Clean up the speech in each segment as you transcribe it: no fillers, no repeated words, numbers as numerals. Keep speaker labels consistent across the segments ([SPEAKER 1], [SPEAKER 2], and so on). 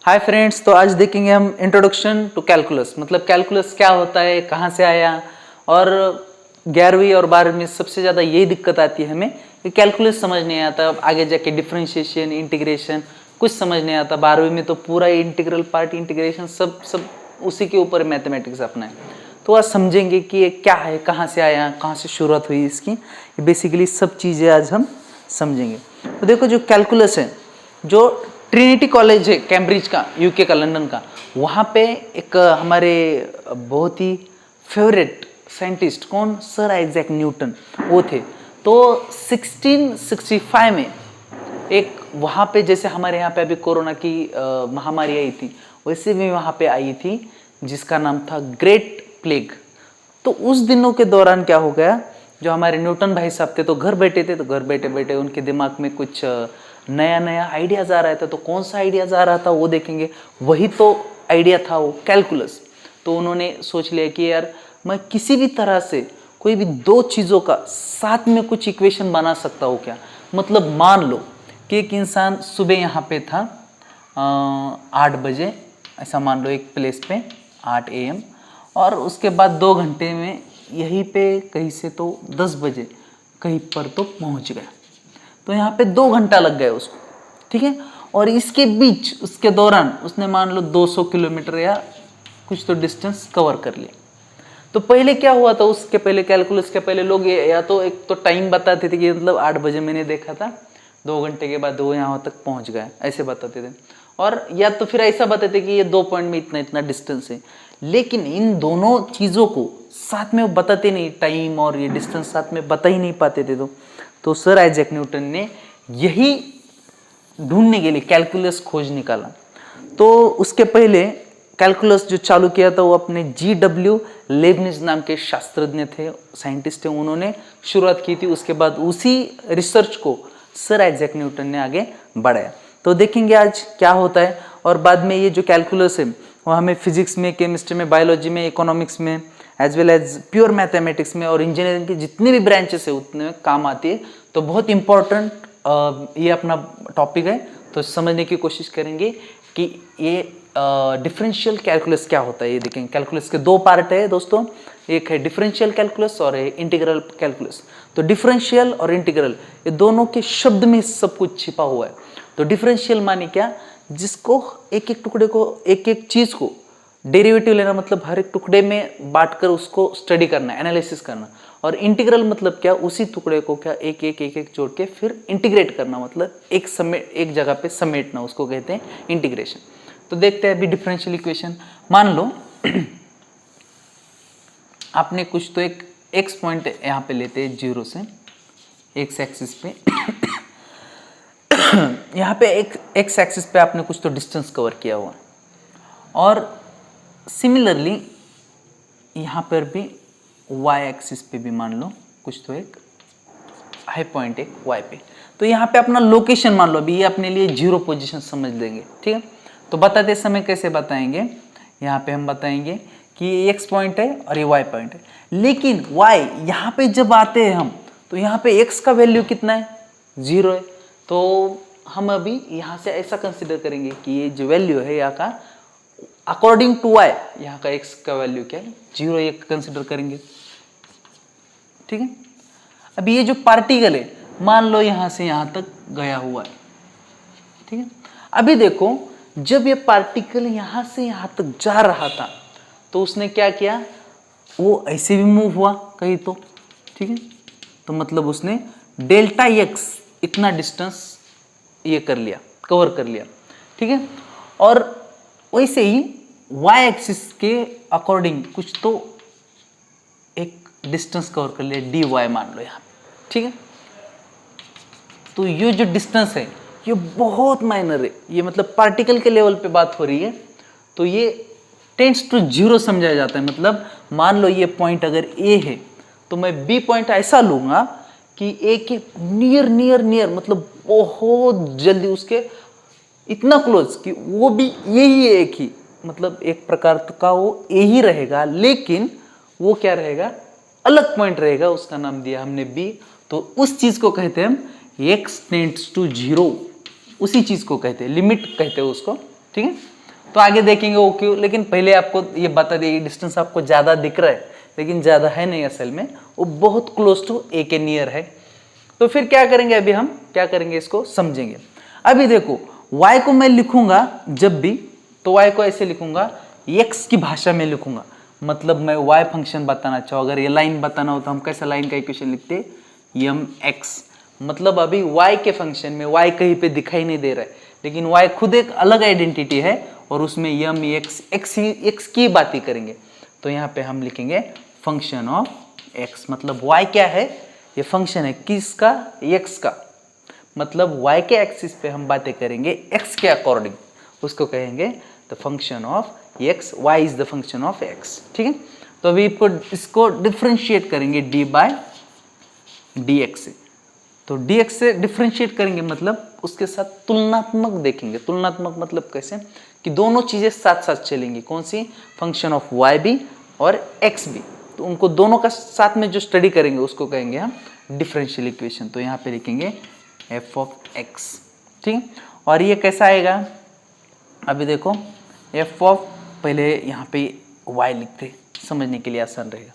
[SPEAKER 1] Hi friends, तो आज देखेंगे हम इंट्रोडक्शन टू कैलकुलस। मतलब कैलकुलस क्या होता है, कहाँ से आया। और 11वीं और 12वीं में सबसे ज़्यादा यही दिक्कत आती है हमें कि कैलकुलस समझ नहीं आता। आगे जाके डिफरेंशिएशन, इंटीग्रेशन कुछ समझ नहीं आता। 12वीं में तो पूरा इंटीग्रल पार्ट, इंटीग्रेशन सब उसी के ऊपर मैथमेटिक्स अपना है। तो आज समझेंगे कि ये क्या है, कहाँ से आया, कहाँ से शुरुआत हुई इसकी। ये बेसिकली सब चीज़ें आज हम समझेंगे। तो देखो, जो कैलकुलस है, जो ट्रिनिटी कॉलेज है कैम्ब्रिज का, यूके का, लंदन का, वहाँ पे एक हमारे बहुत ही फेवरेट साइंटिस्ट कौन, सर आइजैक न्यूटन, वो थे। तो 1665 में एक वहाँ पे, जैसे हमारे यहाँ पे अभी कोरोना की महामारी आई थी, वैसे भी वहाँ पे आई थी, जिसका नाम था ग्रेट प्लेग। तो उस दिनों के दौरान क्या हो गया, जो हमारे न्यूटन भाई साहब थे, तो घर बैठे थे, तो घर बैठे बैठे उनके दिमाग में कुछ नया नया आइडियाज आ रहा था। तो कौन सा आइडियाज आ रहा था वो देखेंगे। वही तो आइडिया था वो कैलकुलस। तो उन्होंने सोच लिया कि यार, मैं किसी भी तरह से कोई भी दो चीज़ों का साथ में कुछ इक्वेशन बना सकता हूँ क्या। मतलब मान लो कि एक इंसान सुबह यहाँ पे था 8 बजे, ऐसा मान लो एक प्लेस पे 8 AM, और उसके बाद 2 घंटे में यहीं पे कहीं से तो 10 बजे कहीं पर तो पहुँच गया। तो यहाँ पे 2 घंटा लग गए उसको, ठीक है। और इसके बीच, उसके दौरान उसने मान लो 200 किलोमीटर या कुछ तो डिस्टेंस कवर कर लिया। तो पहले क्या हुआ था, उसके पहले कैलकुलस के पहले लोग या तो एक तो टाइम बताते थे कि मतलब 8 बजे मैंने देखा था, 2 घंटे के बाद वो यहाँ तक पहुँच गया, ऐसे बताते थे। और या तो फिर ऐसा बताते कि ये 2 पॉइंट में इतना इतना डिस्टेंस है। लेकिन इन दोनों चीज़ों को साथ में वो बताते नहीं, टाइम और ये डिस्टेंस साथ में बता ही नहीं पाते थे। तो सर आइजैक न्यूटन ने यही ढूंढने के लिए कैलकुलस खोज निकाला। तो उसके पहले कैलकुलस जो चालू किया था वो अपने GW लेबनिज नाम के शास्त्रज्ञ थे, साइंटिस्ट थे, उन्होंने शुरुआत की थी। उसके बाद उसी रिसर्च को सर आइजैक न्यूटन ने आगे बढ़ाया। तो देखेंगे आज क्या होता है। और बाद में ये जो कैलकुलस है वो हमें फिजिक्स में, केमिस्ट्री में, बायोलॉजी में, इकोनॉमिक्स में, as well as pure mathematics में और इंजीनियरिंग के जितने भी ब्रांचेस है उतने में काम आती है। तो बहुत इंपॉर्टेंट ये अपना टॉपिक है। तो समझने की कोशिश करेंगे कि ये डिफरेंशियल कैलकुलस क्या होता है। ये देखेंगे, कैलकुलस के 2 पार्ट है दोस्तों, एक है डिफरेंशियल कैलकुलस और है इंटीग्रल कैलकुलस। तो डिफरेंशियल और इंटीग्रल ये दोनों के शब्द में सब कुछ छिपा हुआ है। तो डिफरेंशियल माने क्या, जिसको एक एक टुकड़े को, एक एक चीज को डेरिवेटिव लेना, मतलब हर एक टुकड़े में बांटकर उसको स्टडी करना, एनालिसिस करना। और इंटीग्रल मतलब क्या, उसी टुकड़े को क्या एक एक एक एक जोड़ के फिर इंटीग्रेट करना, मतलब एक जगह पे समेटना, उसको कहते हैं इंटीग्रेशन। तो देखते हैं अभी डिफरेंशियल इक्वेशन। मान लो आपने कुछ तो एक एक्स पॉइंट यहाँ पे लेते हैं 0 से एक्स एक्सिस पे यहाँ पे एक एक्स एक्सिस पे आपने कुछ तो डिस्टेंस कवर किया हुआ, और सिमिलरली यहाँ पर भी वाई एक्सिस पे भी मान लो कुछ तो एक हाई पॉइंट एक वाई पे। तो यहाँ पे अपना लोकेशन मान लो, अभी ये अपने लिए 0 पोजीशन समझ लेंगे, ठीक है। तो बताते समय कैसे बताएंगे, यहाँ पे हम बताएंगे कि ये एक्स पॉइंट है और ये वाई पॉइंट है। लेकिन वाई यहाँ पे जब आते हैं हम, तो यहाँ पे एक्स का वैल्यू कितना है, 0 है। तो हम अभी यहाँ से ऐसा कंसिडर करेंगे कि ये जो वैल्यू है यहाँ का अकॉर्डिंग टू वाई, यहाँ का एक्स का वैल्यू क्या है, 0 ये कंसिडर करेंगे, ठीक है। अभी ये जो पार्टिकल है मान लो यहाँ से यहाँ तक गया हुआ है, ठीक है। अभी देखो, जब ये पार्टिकल यहाँ से यहाँ तक जा रहा था तो उसने क्या किया, वो ऐसे भी मूव हुआ कहीं तो, ठीक है। तो मतलब उसने डेल्टा एक्स इतना डिस्टेंस ये कर लिया, कवर कर लिया, ठीक है। और वैसे ही वाई एक्सिस के अकॉर्डिंग कुछ तो एक डिस्टेंस कवर कर लिया, dy मान लो यहाँ पे, ठीक है। तो ये जो डिस्टेंस है ये बहुत माइनर है, ये मतलब पार्टिकल के लेवल पे बात हो रही है। तो ये टेंड्स टू 0 समझाया जाता है। मतलब मान लो ये पॉइंट अगर A है तो मैं B पॉइंट ऐसा लूंगा कि A के नियर नियर नियर, मतलब बहुत जल्दी उसके इतना क्लोज कि वो भी यही एक ही, मतलब एक प्रकार का वो A ही रहेगा, लेकिन वो क्या रहेगा, अलग पॉइंट रहेगा, उसका नाम दिया हमने B। तो उस चीज को कहते हैं हम x टेंड्स टू 0, उसी चीज को कहते हैं, लिमिट कहते हैं उसको, ठीक है। तो आगे देखेंगे वो क्यों, लेकिन पहले आपको ये बता दिए डिस्टेंस आपको ज़्यादा दिख रहा है लेकिन ज़्यादा है नहीं, असल में वो बहुत क्लोज टू ए के नियर है। तो फिर क्या करेंगे, अभी हम क्या करेंगे इसको समझेंगे। अभी देखो y को मैं लिखूंगा जब भी, तो y को ऐसे लिखूंगा, x की भाषा में लिखूंगा, मतलब मैं y फंक्शन बताना चाहूँ। अगर ये लाइन बताना हो तो हम कैसा लाइन का इक्वेशन लिखते, यम x, मतलब अभी y के फंक्शन में y कहीं पे दिखाई नहीं दे रहा है, लेकिन y खुद एक अलग आइडेंटिटी है और उसमें यम x की बात ही करेंगे। तो यहाँ पे हम लिखेंगे फंक्शन ऑफ x, मतलब y क्या है, ये फंक्शन है किसका, x का, मतलब y के एक्सिस पे हम बातें करेंगे x के अकॉर्डिंग, उसको कहेंगे the function of x, y is the function of x। ठीक है। तो अभी इसको डिफ्रेंशिएट करेंगे d बाय dx से। तो dx से डिफ्रेंशिएट करेंगे मतलब उसके साथ तुलनात्मक देखेंगे। तुलनात्मक मतलब कैसे, कि दोनों चीजें साथ साथ चलेंगी, कौन सी, फंक्शन ऑफ y भी और x भी, तो उनको दोनों का साथ में जो स्टडी करेंगे उसको कहेंगे हम डिफरेंशियल इक्वेशन। तो यहाँ पे लिखेंगे f ऑफ x। ठीक है। और ये कैसा आएगा, अभी देखो f ऑफ, पहले यहाँ पे y लिखते समझने के लिए आसान रहेगा।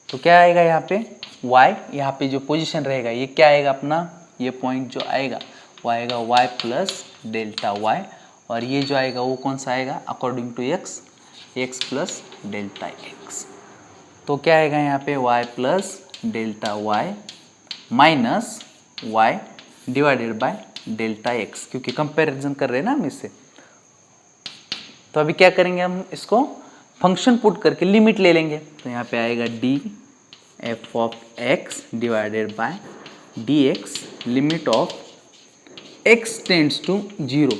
[SPEAKER 1] तो क्या आएगा यहाँ पे y, यहाँ पे जो पोजीशन रहेगा ये क्या आएगा अपना, ये पॉइंट जो आएगा वो आएगा y प्लस डेल्टा y, और ये जो आएगा वो कौन सा आएगा according to x plus delta x। तो क्या आएगा यहाँ पे y plus delta y minus y divided by delta x, क्योंकि कंपैरिजन कर रहे हैं ना हम इससे। तो अभी क्या करेंगे, हम इसको फंक्शन पुट करके लिमिट ले लेंगे। तो यहाँ पे आएगा d f of x divided by dx limit of x tends to 0,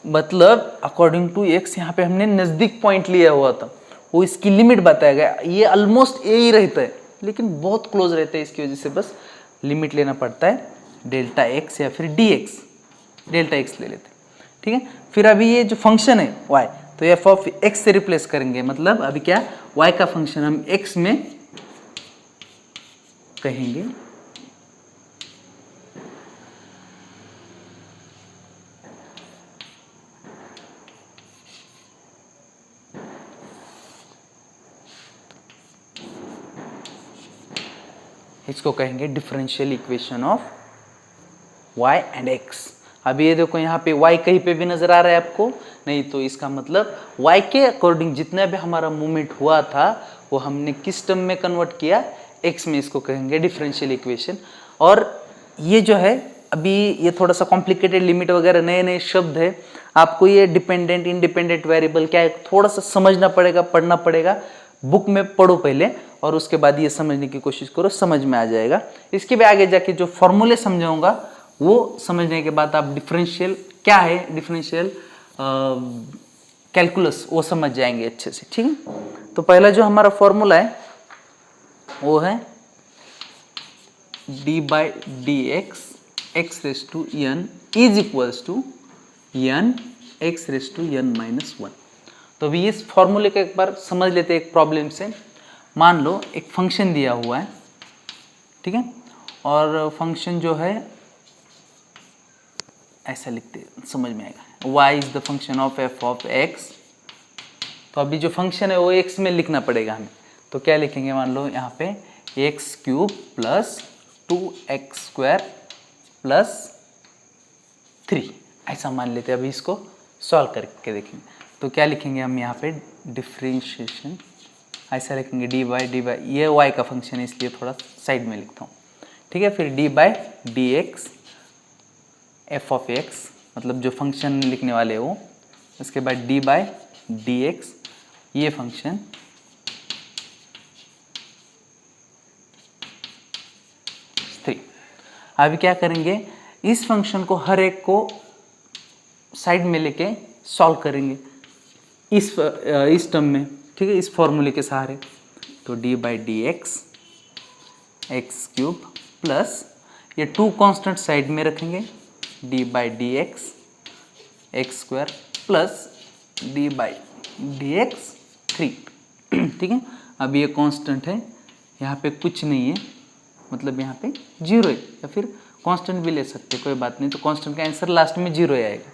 [SPEAKER 1] मतलब अकॉर्डिंग टू x, यहाँ पे हमने नज़दीक पॉइंट लिया हुआ था, वो इसकी लिमिट बताया गया। ये ऑलमोस्ट ए ही रहता है लेकिन बहुत क्लोज रहता है, इसकी वजह से बस लिमिट लेना पड़ता है डेल्टा x या फिर dx, डेल्टा x ले लेते हैं। ठीक है। फिर अभी ये जो फंक्शन है y, तो f ऑफ x से रिप्लेस करेंगे, मतलब अभी क्या y का फंक्शन हम x में कहेंगे इसको कहेंगे differential equation of y and x। अभी ये देखो यहाँ पे y कहीं पे भी नजर आ रहा है आपको नहीं, तो इसका मतलब y के अकॉर्डिंग जितना भी हमारा मूवमेंट हुआ था वो हमने किस टर्म में कन्वर्ट किया, x में, इसको कहेंगे डिफरेंशियल इक्वेशन। और ये जो है अभी ये थोड़ा सा कॉम्प्लिकेटेड, लिमिट वगैरह नए नए शब्द है, आपको ये डिपेंडेंट इंडिपेंडेंट वेरिएबल क्या है थोड़ा सा समझना पड़ेगा, पढ़ना पड़ेगा, बुक में पढ़ो पहले और उसके बाद ये समझने की कोशिश करो, समझ में आ जाएगा। इसके भी आगे जाके जो फॉर्मूले समझाऊंगा वो समझने के बाद आप डिफरेंशियल क्या है, डिफरेंशियल कैलकुलस वो समझ जाएंगे अच्छे से। ठीक है। तो पहला जो हमारा फॉर्मूला है वो है d by D X X raise to n is equals to n X raise to n minus 1। तो अभी इस फॉर्मूले को एक बार समझ लेते हैं एक प्रॉब्लम से। मान लो एक फंक्शन दिया हुआ है, ठीक है, और फंक्शन जो है ऐसा लिखते समझ में आएगा, y is the function of f of x। तो अभी जो फंक्शन है वो x में लिखना पड़ेगा हमें। तो क्या लिखेंगे, मान लो यहाँ पे x cube plus 2x square plus 3, ऐसा मान लेते हैं। अभी इसको सॉल्व करके देखेंगे तो क्या लिखेंगे हम यहाँ पे, डिफ्रेंशिएशन ऐसा लिखेंगे डी बाई ये y का फंक्शन है इसलिए थोड़ा साइड में लिखता हूँ, ठीक है। फिर d by D x F of x, मतलब जो फंक्शन लिखने वाले हो, उसके बाद d बाई डी एक्स ये फंक्शन, अभी क्या करेंगे, इस फंक्शन को हर एक को साइड में लेके सॉल्व करेंगे इस टर्म में, ठीक है, इस फॉर्मूले के सहारे। तो d by D X x cube plus ये 2 कांस्टेंट साइड में रखेंगे, d by D X x square plus d by D x 3, ठीक है। अब ये कांस्टेंट है, यहाँ पे कुछ नहीं है, मतलब यहाँ पे 0 है, या फिर कांस्टेंट भी ले सकते हैं, कोई बात नहीं। तो कांस्टेंट का आंसर लास्ट में 0 आएगा,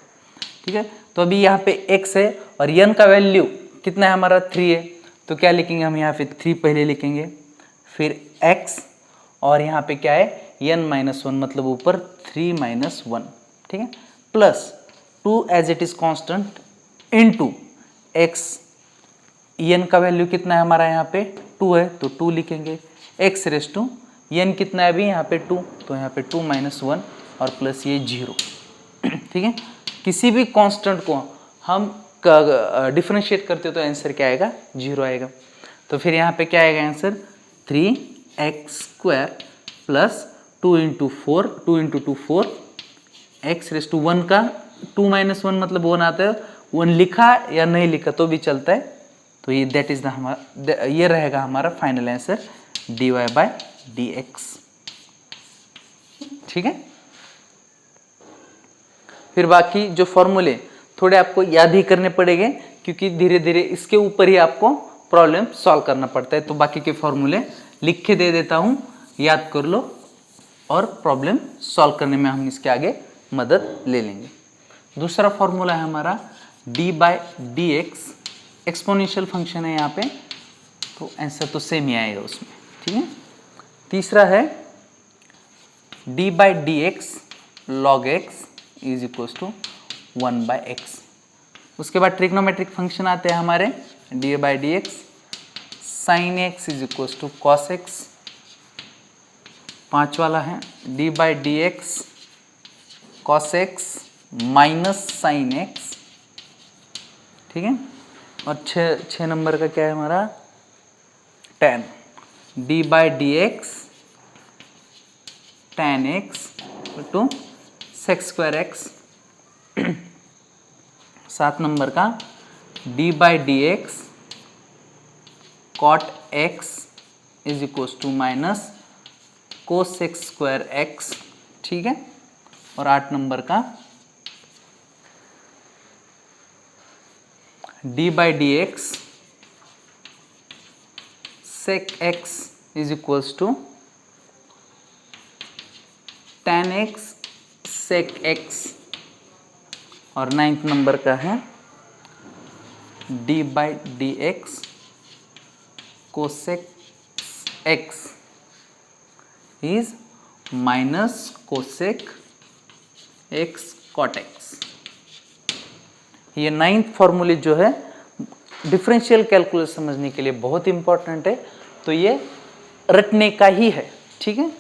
[SPEAKER 1] ठीक है। तो अभी यहाँ पे x है और n का वैल्यू कितना है हमारा 3 है, तो क्या लिखेंगे हम यहाँ पे 3 पहले लिखेंगे, फिर x और यहाँ पे क्या है n-1 मतलब ऊपर 3 - 1, ठीक है, plus 2 as it is constant into x, n का वैल्यू कितना है हमारा यहाँ पे 2 है तो 2 लिखेंगे, x रेस टू n कितना है अभी यहाँ पे 2, तो यहाँ पे 2 - 1 और प्लस ये 0, ठीक है। किसी भी कांस्टेंट को हम डिफरेंशिएट करते हो तो आंसर क्या आएगा 0 आएगा। तो फिर यहाँ पे क्या आएगा answer 3x² plus 2 × 4 2 × 2 4 x raise to 1 का 2 - 1 मतलब 1 आता है, 1 लिखा या नहीं लिखा तो भी चलता है, तो ये दैट इज द हमारा ये रहेगा हमारा फाइनल आंसर dy/dx, ठीक है। फिर बाकी जो फॉर्मूले थोड़े आपको याद ही करने पड़ेंगे क्योंकि धीरे धीरे इसके ऊपर ही आपको प्रॉब्लम सॉल्व करना पड़ता है, तो बाकी के फॉर्मूले लिख के दे देता हूँ, याद कर लो और प्रॉब्लम सॉल्व करने में हम इसके आगे मदद ले लेंगे। दूसरा फॉर्मूला है हमारा d/dx, एक्सपोनेंशियल फंक्शन है यहाँ पे, तो आंसर तो सेम ही आएगा उसमें, ठीक है। तीसरा है d/dx log x is equal to 1/x। उसके बाद ट्रिग्नोमेट्रिक फंक्शन आते हैं हमारे d/dx sin x is equal to cos x। पांच वाला है d/dx cos x minus sin x, ठीक है। और छः नंबर का क्या है हमारा tan d/dx tan x to sec² x। 7 नंबर का d/dx cot x is equal to minus cos² x, ठीक है। और 8 नंबर का d/dx sec x is equal to tan x sec x। और 9th नंबर का है d/dx cosec x is minus cosec x cot x। ये 9th फॉर्मूले जो है डिफरेंशियल कैलकुलस समझने के लिए बहुत इंपॉर्टेंट है, तो ये रटने का ही है, ठीक है।